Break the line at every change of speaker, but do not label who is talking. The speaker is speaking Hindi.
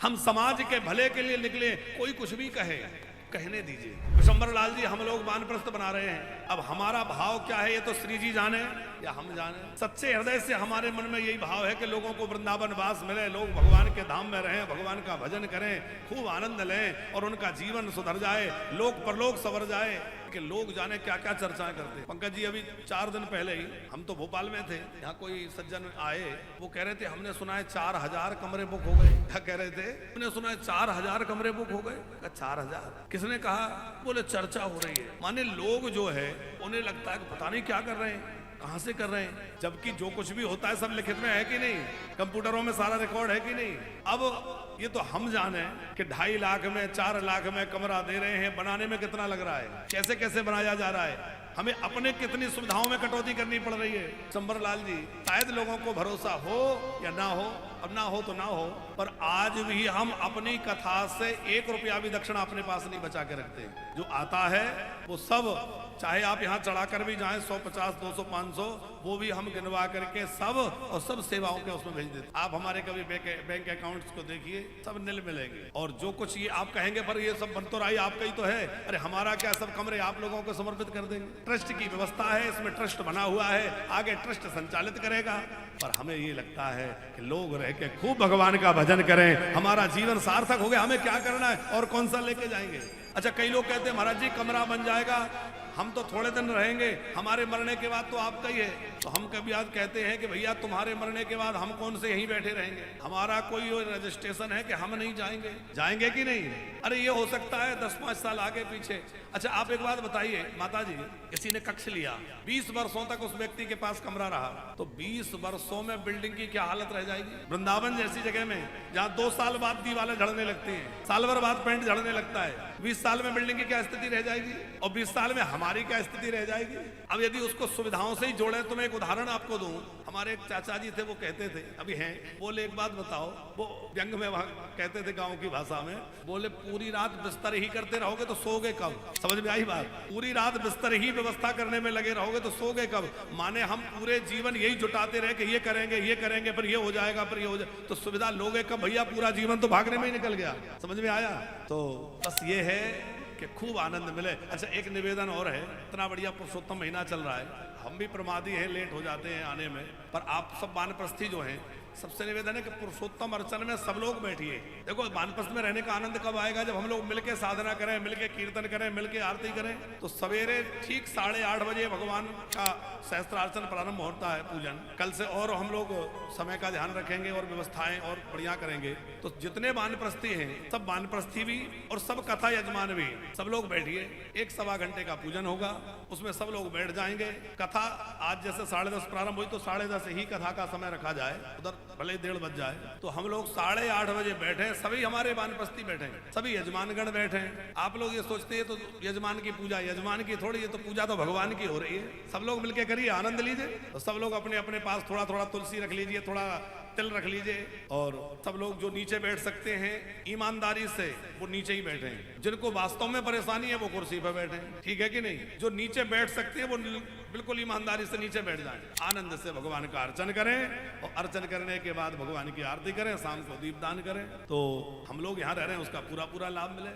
हम समाज के भले के लिए निकले, कोई कुछ भी कहे, कहने दीजिए। विशंबर लाल जी, हम लोग वानप्रस्थ बना रहे हैं, अब हमारा भाव क्या है ये तो श्री जी जाने या हम जाने। सच्चे हृदय से हमारे मन में यही भाव है कि लोगों को वृंदावन वास मिले, लोग भगवान के धाम में रहें, भगवान का भजन करें, खूब आनंद लें और उनका जीवन सुधर जाए, लोक परलोक संवर जाए। कि लोग जाने क्या क्या चर्चाएं करते हैं। पंकज जी, अभी 4 दिन पहले ही हम तो भोपाल में थे, यहाँ कोई सज्जन आए, वो कह रहे थे हमने सुना है 4000 कमरे बुक हो गए। क्या कह रहे थे? हमने सुना है 4000 कमरे बुक हो गए। 4000 किसने कहा? बोले चर्चा हो रही है। माने लोग जो है उन्हें लगता है कि पता नहीं क्या कर रहे हैं, कहां से कर रहे हैं, जबकि जो कुछ भी होता है सब लिखित में है कि नहीं, कंप्यूटरों में सारा रिकॉर्ड है कि नहीं। अब ये तो हम जाने कि 2.5 लाख में 4 लाख में कमरा दे रहे हैं, बनाने में कितना लग रहा है, कैसे कैसे बनाया जा रहा है, हमें अपने कितनी सुविधाओं में कटौती करनी पड़ रही है। शंबर लाल जी, शायद लोगों को भरोसा हो या ना हो, अब ना हो तो ना हो, पर आज भी हम अपनी कथा से 1 रुपया भी दक्षिणा अपने पास नहीं बचा के रखते। जो आता है वो सब, चाहे आप यहाँ चढ़ाकर भी जाएं 150, 200, 500, वो भी हम गिनवा करके सब और सब सेवाओं के उसमें भेज देते। आप हमारे कभी बैंक अकाउंट्स को देखिए, सब नील मिलेंगे। और जो कुछ ये आप कहेंगे पर ये सब बन तो रहा आपका ही तो है, अरे हमारा क्या, सब कमरे आप लोगों को समर्पित कर देंगे। ट्रस्ट की व्यवस्था है, इसमें ट्रस्ट बना हुआ है, आगे ट्रस्ट संचालित करेगा। पर हमें ये लगता है कि लोग रह के खूब भगवान का भजन करें, हमारा जीवन सार्थक हो गया, हमें क्या करना है और कौन सा लेके जाएंगे। अच्छा, कई लोग कहते हैं महाराज जी कमरा बन जाएगा, हम तो थोड़े दिन रहेंगे, हमारे मरने के बाद तो आपका ही है। तो हम कभी आज कहते हैं कि भैया तुम्हारे मरने के बाद हम कौन से यहीं बैठे रहेंगे, हमारा कोई रजिस्ट्रेशन है कि हम नहीं जाएंगे, जाएंगे कि नहीं। अरे ये हो सकता है 10-5 साल आगे पीछे। अच्छा, आप एक बात बताइए माता जी, किसी ने कक्ष लिया, 20 वर्षों तक उस व्यक्ति के पास कमरा रहा, तो 20 वर्षों में बिल्डिंग की क्या हालत रह जाएगी। वृंदावन जैसी जगह में जहाँ 2 साल बाद दीवारें झड़ने लगती हैं, साल भर बाद पेंट झड़ने लगता है, 20 साल में बिल्डिंग की क्या स्थिति रह जाएगी और 20 साल में हमारी क्या स्थिति रह जाएगी। अब यदि उसको सुविधाओं से ही जोड़े, तो मैं एक उदाहरण आपको दूं। हमारे एक चाचा जी थे, वो कहते थे, अभी हैं, बोले एक बात बताओ, वो व्यंग में कहते थे गांव की भाषा में, बोले पूरी रात बिस्तर ही करते रहोगे तो सोगे कब। समझ में आई बात? पूरी रात बिस्तर ही व्यवस्था करने में लगे रहोगे तो सोगे कब। माने हम पूरे जीवन यही जुटाते रहे कि ये करेंगे फिर ये हो जाएगा, फिर ये हो जाएगा, तो सुविधा लोगे कब भैया। पूरा जीवन तो भागने में ही निकल गया। समझ में आया? तो बस ये है कि खूब आनंद मिले। अच्छा, एक निवेदन और है, इतना बढ़िया पुरुषोत्तम महीना चल रहा है, हम भी प्रमादी हैं, लेट हो जाते हैं आने में, पर आप सब वानप्रस्थी जो हैं, सबसे निवेदन है कि पुरुषोत्तम अर्चन में सब लोग बैठिए। देखो, वानप्रस्थ में रहने का आनंद कब आएगा? जब हम लोग मिलके साधना करें, मिलके कीर्तन करें, मिलके आरती करें। तो सवेरे ठीक 8:30 बजे भगवान का सहस्त्रार्चन प्रारंभ होता है, पूजन। कल से और हम लोग समय का ध्यान रखेंगे और व्यवस्थाएं और बढ़िया करेंगे। तो जितने वानप्रस्थी हैं, सब वानप्रस्थी भी और सब कथा यजमान भी, सब लोग बैठिए। 1-1.25 घंटे का पूजन होगा, उसमें सब लोग बैठ जाएंगे। कथा आज जैसे 10:30 प्रारंभ हुई, तो 10:30 ही कथा का समय रखा जाए, उधर भले 1:30 बज जाए। तो हम लोग 8:30 बजे बैठे, सभी हमारे वानप्रस्थी बैठे, सभी यजमानगण बैठे। आप लोग ये सोचते हैं तो यजमान की पूजा, यजमान की थोड़ी, ये तो पूजा तो भगवान की हो रही है। सब लोग मिलके करिए, आनंद लीजिए। तो सब लोग अपने अपने पास थोड़ा थोड़ा तुलसी रख लीजिए, थोड़ा तिल रख लीजिए, और सब लोग जो नीचे बैठ सकते हैं ईमानदारी से वो नीचे ही बैठे। जिनको वास्तव में परेशानी है वो कुर्सी पर बैठे, ठीक है कि नहीं। जो नीचे बैठ सकते हैं वो बिल्कुल ईमानदारी से नीचे बैठ जाएं, आनंद से भगवान का अर्चन करें, और अर्चन करने के बाद भगवान की आरती करें, शाम को दीपदान करें। तो हम लोग यहाँ रह रहे हैं, उसका पूरा लाभ मिले।